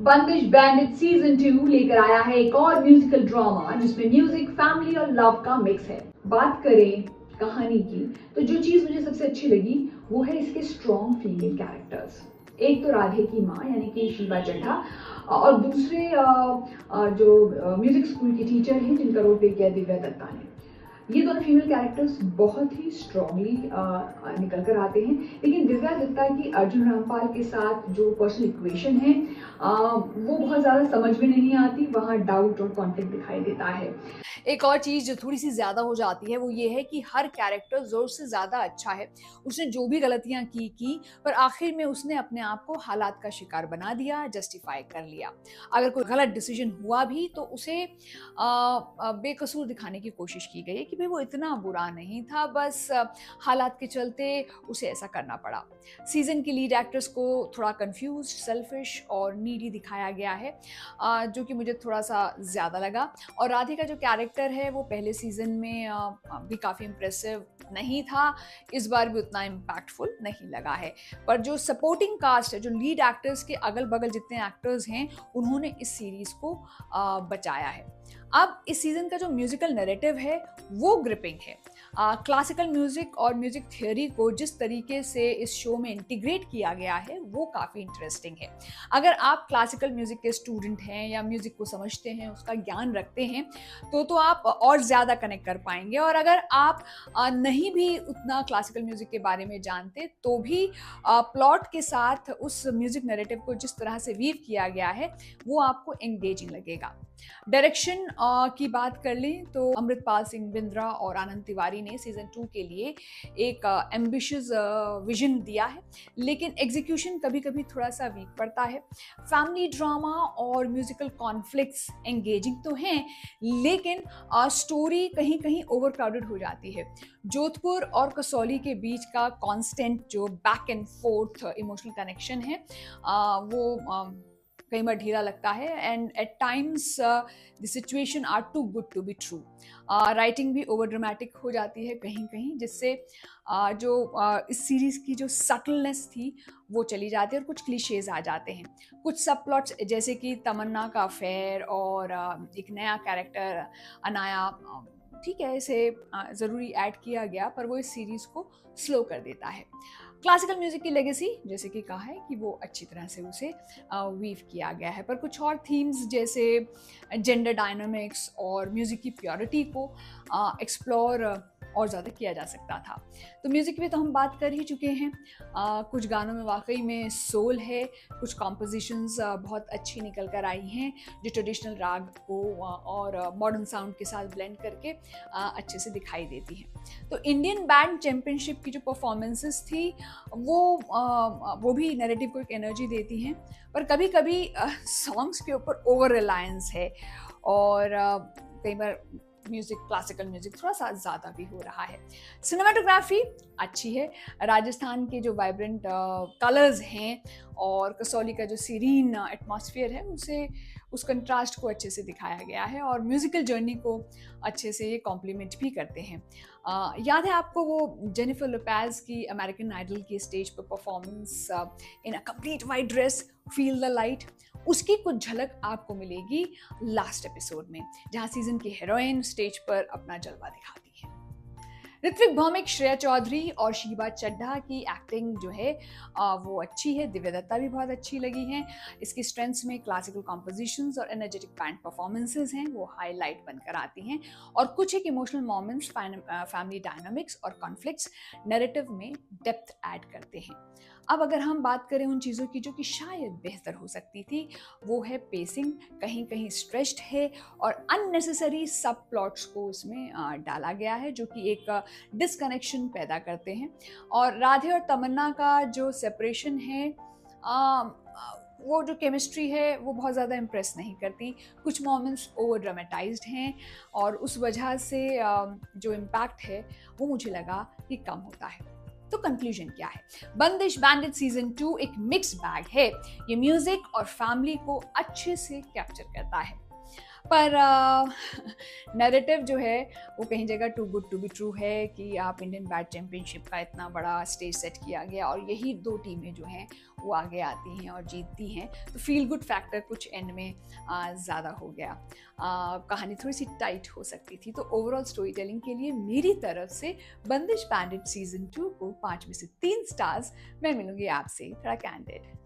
बंदिश bandit season 2 लेकर आया है एक और म्यूजिकल ड्रामा जिसमें म्यूजिक, फैमिली और लव का मिक्स है। बात करें कहानी की तो जो चीज मुझे सबसे अच्छी लगी वो है इसके स्ट्रॉन्ग फीमेल कैरेक्टर्स। एक तो राधे की माँ यानी कि शीबा चड्ढा और दूसरे जो म्यूजिक स्कूल की टीचर हैं जिनका रोल प्ले किया दिव्या दत्ता ने। ये दोनों फीमेल कैरेक्टर्स बहुत ही स्ट्रांगली निकल कर आते हैं, लेकिन दिव्या दत्ता की अर्जुन रामपाल के साथ जो पर्सनल इक्वेशन है वो बहुत ज़्यादा समझ में नहीं आती। वहाँ डाउट और कॉन्फ्लिक्ट दिखाई देता है। एक और चीज़ जो थोड़ी-सी ज़्यादा हो जाती है वो ये है कि हर कैरेक्टर ज़रूर से ज़्यादा अच्छा है। उसने जो भी गलतियाँ की, पर आखिर में उसने अपने आप को हालात का शिकार बना दिया, जस्टिफ़ाई कर लिया। अगर कोई गलत डिसीज़न हुआ भी तो उसे बेकसूर दिखाने की कोशिश की गई है कि भई वो इतना बुरा नहीं था, बस हालात के चलते उसे ऐसा करना पड़ा। सीज़न की लीड एक्ट्रेस को थोड़ा कन्फ्यूज़्ड, सेल्फ़िश और नीडी दिखाया गया है, जो कि मुझे थोड़ा-सा ज़्यादा लगा। और राधे का जो कैरेक्टर है वो पहले सीज़न में भी काफ़ी इम्प्रेसिव नहीं था, इस बार भी उतना इम्पैक्टफुल नहीं लगा है। पर जो सपोर्टिंग कास्ट है, जो लीड एक्टर्स के अगल-बगल जितने एक्टर्स हैं, उन्होंने इस सीरीज़ को बचाया है। अब इस सीज़न का जो म्यूज़िकल नैरेटिव है, वो ग्रिपिंग है। क्लासिकल म्यूज़िक और म्यूज़िक थियरी को जिस तरीके से इस शो में इंटीग्रेट किया गया है, वो काफ़ी इंटरेस्टिंग है। अगर आप क्लासिकल म्यूज़िक के स्टूडेंट हैं या म्यूज़िक को समझते हैं, उसका ज्ञान रखते हैं, तो आप और ज़्यादा कनेक्ट कर पाएँगे। और अगर आप नहीं भी उतना क्लासिकल म्यूज़िक के बारे में जानते, तो भी प्लॉट के साथ उस म्यूज़िक नैरेटिव को जिस तरह से वीव किया गया है, वो आपको एंगेजिंग लगेगा। डायरेक्शन की बात कर लें तो अमृतपाल सिंह बिंद्रा और आनंद तिवारी ने सीज़न 2 के लिए एक एम्बिशियस विज़न दिया है, लेकिन एग्ज़ीक्यूशन कभी-कभी थोड़ा-सा वीक पड़ता है। फैमिली ड्रामा और म्यूज़िकल कॉन्फ्लिक्ट्स एंगेजिंग तो हैं, लेकिन स्टोरी कहीं-कहीं ओवरक्राउडेड हो जाती है। जोधपुर और कसौली के बीच का कांस्टेंट जो back and forth emotional connection है, वो कई बार ढीला लगता है and at times the situation are too good to be true. Writing भी ओवर ड्रामेटिक हो जाती है कहीं-कहीं, जिससे इस सीरीज़ की जो सटलनेस थी वो चली जाती है और कुछ क्लीशेज़ आ जाते हैं। कुछ सब प्लॉट्स जैसे कि तमन्ना का अफेयर और एक नया कैरेक्टर अनाया, ठीक है, इसे ज़रूरी ऐड किया गया, पर वो इस सीरीज़ को स्लो कर देता है। क्लासिकल म्यूज़िक की लेगेसी, जैसे कि कहा है कि वो अच्छी तरह से उसे वीव किया गया है, पर कुछ और थीम्स जैसे जेंडर डायनामिक्स और म्यूज़िक की प्योरिटी को एक्सप्लोर और ज़्यादा किया जा सकता था। तो म्यूज़िक में तो हम बात कर ही चुके हैं। कुछ गानों में वाक़ई में सोल है, कुछ कॉम्पोज़िशंस बहुत अच्छी निकल कर आई हैं, जो ट्रेडिशनल राग को और मॉडर्न साउंड के साथ ब्लेंड करके अच्छे से दिखाई देती हैं। तो इंडियन बैंड चैंपियनशिप की जो परफॉर्मेंसेस थी, वो भी नैरेटिव को एक एनर्जी देती हैं, पर कभी-कभी सॉन्ग्स के ऊपर ओवर रिलायंस है और कई बार क्लासिकल म्यूजिक थोड़ा-सा ज़्यादा भी हो रहा है। सिनेमेटोग्राफी अच्छी है, राजस्थान के जो वाइब्रेंट कलर्स हैं और कसौली का जो सीरीन एटमॉस्फेयर है, उस कंट्रास्ट को अच्छे से दिखाया गया है और म्यूज़िकल जर्नी को अच्छे से ये कॉम्प्लीमेंट भी करते हैं। याद है आपको वो जेनिफर लोपेज़ की अमेरिकन आइडल की स्टेज पर performance in a complete white dress, feel the light, उसकी कुछ झलक आपको मिलेगी लास्ट एपिसोड में, जहाँ सीज़न की हीरोइन स्टेज पर अपना जलवा दिखाती है। ऋत्विक भौमिक, श्रेया चौधरी और शीबा चड्ढा की एक्टिंग जो है वो अच्छी है। दिव्या दत्ता भी बहुत अच्छी लगी हैं। इसकी स्ट्रेंथ्स में क्लासिकल कॉम्पोजिशंस और एनर्जेटिक बैंड परफॉर्मेंसेज हैं, वो हाईलाइट बनकर आती हैं और कुछ एक इमोशनल मोमेंट्स, फैमिली डायनामिक्स और कॉन्फ्लिक्ट्स नैरेटिव में डेप्थ ऐड करते हैं। अब अगर हम बात करें उन चीज़ों की जो कि शायद बेहतर हो सकती थी, वो है पेसिंग, कहीं-कहीं स्ट्रेच्ड है और अननेसेसरी सब प्लॉट्स को उसमें डाला गया है, जो कि एक डिस्कनेक्शन पैदा करते हैं। और राधे और तमन्ना का जो सेपरेशन है, वो जो केमिस्ट्री है वो बहुत ज़्यादा इम्प्रेस नहीं करती। कुछ मोमेंट्स ओवर ड्रामेटाइज्ड हैं और उस वजह से जो इम्पैक्ट है वो मुझे लगा कि कम होता है। तो कंक्लूजन क्या है? बंदिश बैंडिट सीजन 2 एक मिक्स बैग है। ये म्यूजिक और फैमिली को अच्छे से कैप्चर करता है। पर नैरेटिव जो है वो कहीं जगह too good to be true है कि आप इंडियन बैट चैम्पियनशिप का इतना बड़ा स्टेज सेट किया गया और यही दो टीमें जो हैं वो आगे आती हैं और जीतती हैं, तो फील गुड फैक्टर कुछ एंड में ज़्यादा हो गया। कहानी थोड़ी सी टाइट हो सकती थी। तो ओवरऑल स्टोरी टेलिंग के लिए मेरी तरफ से बंदिश बैंडिट सीजन 2 को 5 में से 3 स्टार्स मैं मिलूंगी आपसे थोड़ा कैंडिड।